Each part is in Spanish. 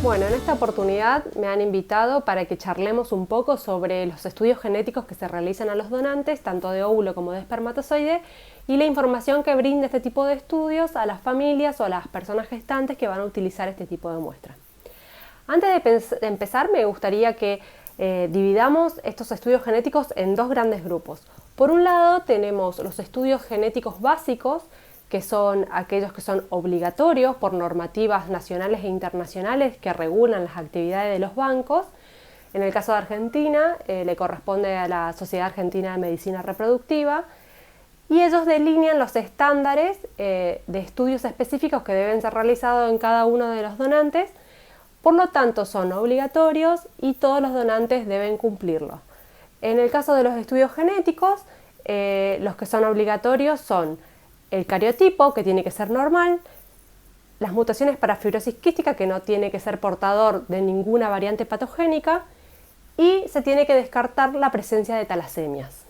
Bueno, en esta oportunidad me han invitado para que charlemos un poco sobre los estudios genéticos que se realizan a los donantes, tanto de óvulo como de espermatozoide, y la información que brinda este tipo de estudios a las familias o a las personas gestantes que van a utilizar este tipo de muestra. Antes de empezar, me gustaría que dividamos estos estudios genéticos en dos grandes grupos. Por un lado, tenemos los estudios genéticos básicos, que son aquellos que son obligatorios por normativas nacionales e internacionales que regulan las actividades de los bancos. En el caso de Argentina, le corresponde a la Sociedad Argentina de Medicina Reproductiva, y ellos delinean los estándares de estudios específicos que deben ser realizados en cada uno de los donantes. Por lo tanto, son obligatorios y todos los donantes deben cumplirlo. En el caso de los estudios genéticos, los que son obligatorios son el cariotipo, que tiene que ser normal, las mutaciones para fibrosis quística, que no tiene que ser portador de ninguna variante patogénica, y se tiene que descartar la presencia de talasemias.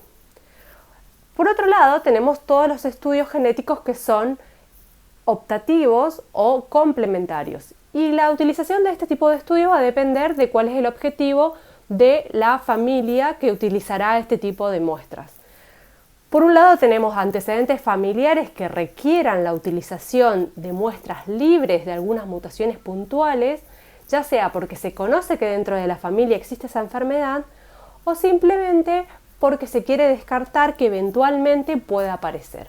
Por otro lado, tenemos todos los estudios genéticos que son optativos o complementarios. Y la utilización de este tipo de estudio va a depender de cuál es el objetivo de la familia que utilizará este tipo de muestras. Por un lado, tenemos antecedentes familiares que requieran la utilización de muestras libres de algunas mutaciones puntuales, ya sea porque se conoce que dentro de la familia existe esa enfermedad o simplemente porque se quiere descartar que eventualmente pueda aparecer.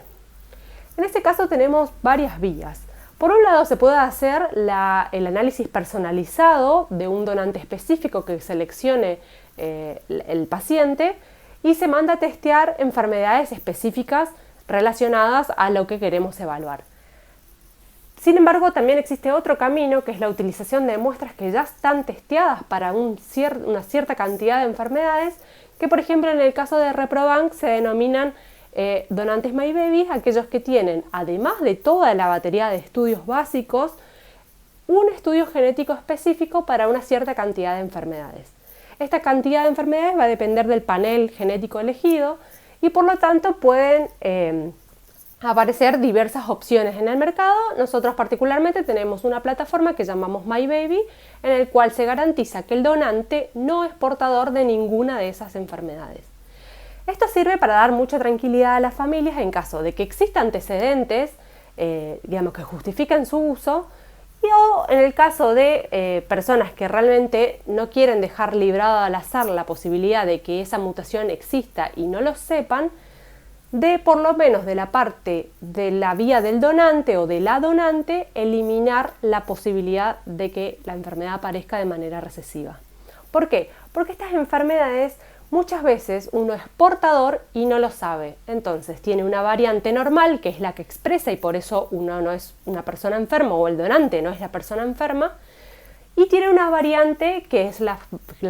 En este caso tenemos varias vías. Por un lado, se puede hacer el análisis personalizado de un donante específico que seleccione el paciente y se manda a testear enfermedades específicas relacionadas a lo que queremos evaluar. Sin embargo, también existe otro camino, que es la utilización de muestras que ya están testeadas para una cierta cantidad de enfermedades, que por ejemplo en el caso de Reprobank se denominan donantes MyBaby, aquellos que tienen, además de toda la batería de estudios básicos, un estudio genético específico para una cierta cantidad de enfermedades. Esta cantidad de enfermedades va a depender del panel genético elegido y por lo tanto pueden aparecer diversas opciones en el mercado. Nosotros particularmente tenemos una plataforma que llamamos MyBaby, en el cual se garantiza que el donante no es portador de ninguna de esas enfermedades. Esto sirve para dar mucha tranquilidad a las familias en caso de que existan antecedentes que justifiquen su uso, o en el caso de personas que realmente no quieren dejar librada al azar la posibilidad de que esa mutación exista y no lo sepan, de por lo menos de la parte de la vía del donante o de la donante, eliminar la posibilidad de que la enfermedad aparezca de manera recesiva. ¿Por qué? Porque estas enfermedades muchas veces uno es portador y no lo sabe. Entonces tiene una variante normal, que es la que expresa, y por eso uno no es una persona enferma, o el donante no es la persona enferma, y tiene una variante que es la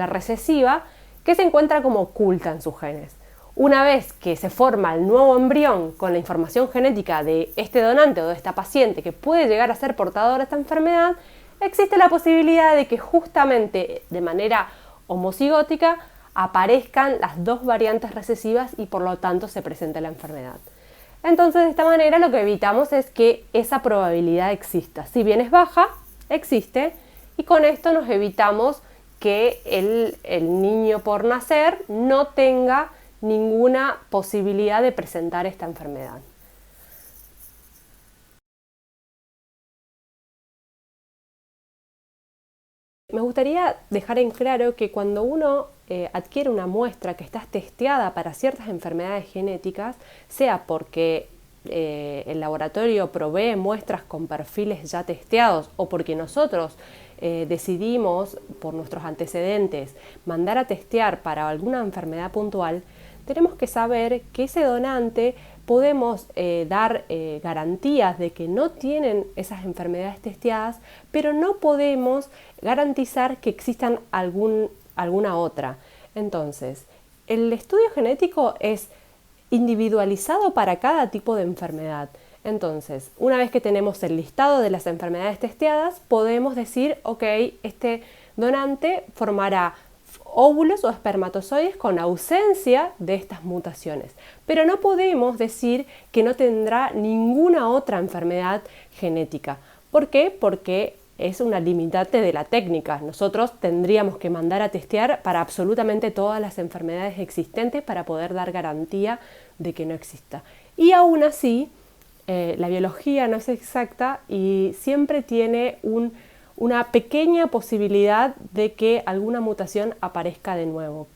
recesiva, que se encuentra como oculta en sus genes. Una vez que se forma el nuevo embrión con la información genética de este donante o de esta paciente que puede llegar a ser portador de esta enfermedad, existe la posibilidad de que justamente de manera homocigótica aparezcan las dos variantes recesivas y por lo tanto se presente la enfermedad. Entonces, de esta manera lo que evitamos es que esa probabilidad exista. Si bien es baja, existe, y con esto nos evitamos que el niño por nacer no tenga ninguna posibilidad de presentar esta enfermedad. Me gustaría dejar en claro que cuando uno adquiere una muestra que está testeada para ciertas enfermedades genéticas, sea porque el laboratorio provee muestras con perfiles ya testeados o porque nosotros decidimos por nuestros antecedentes mandar a testear para alguna enfermedad puntual, tenemos que saber que ese donante podemos dar garantías de que no tienen esas enfermedades testeadas, pero no podemos garantizar que existan alguna otra. Entonces, el estudio genético es individualizado para cada tipo de enfermedad. Entonces, una vez que tenemos el listado de las enfermedades testeadas, podemos decir, ok, este donante formará óvulos o espermatozoides con ausencia de estas mutaciones, pero no podemos decir que no tendrá ninguna otra enfermedad genética. ¿Por qué? Porque es una limitante de la técnica. Nosotros tendríamos que mandar a testear para absolutamente todas las enfermedades existentes para poder dar garantía de que no exista. Y aún así, la biología no es exacta y siempre tiene una pequeña posibilidad de que alguna mutación aparezca de nuevo.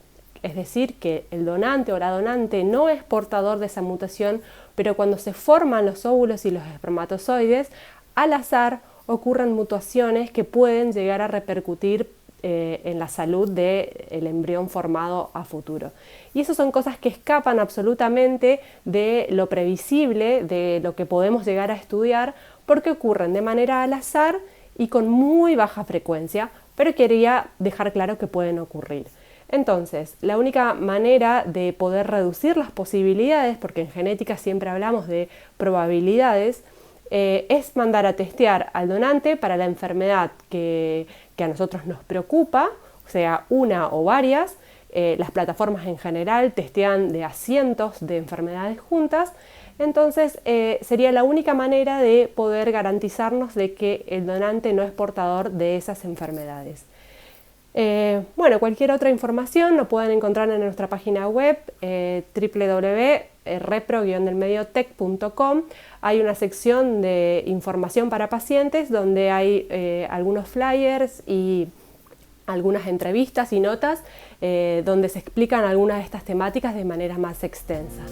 Es decir, que el donante o la donante no es portador de esa mutación, pero cuando se forman los óvulos y los espermatozoides, al azar ocurren mutaciones que pueden llegar a repercutir en la salud del embrión formado a futuro. Y eso son cosas que escapan absolutamente de lo previsible, de lo que podemos llegar a estudiar, porque ocurren de manera al azar y con muy baja frecuencia, pero quería dejar claro que pueden ocurrir. Entonces, la única manera de poder reducir las posibilidades, porque en genética siempre hablamos de probabilidades, es mandar a testear al donante para la enfermedad que a nosotros nos preocupa, o sea, una o varias. Las plataformas en general testean de a cientos de enfermedades juntas, entonces sería la única manera de poder garantizarnos de que el donante no es portador de esas enfermedades. Bueno, cualquier otra información lo pueden encontrar en nuestra página web www.repro-delmediotech.com. Hay una sección de información para pacientes donde hay algunos flyers y algunas entrevistas y notas donde se explican algunas de estas temáticas de manera más extensa.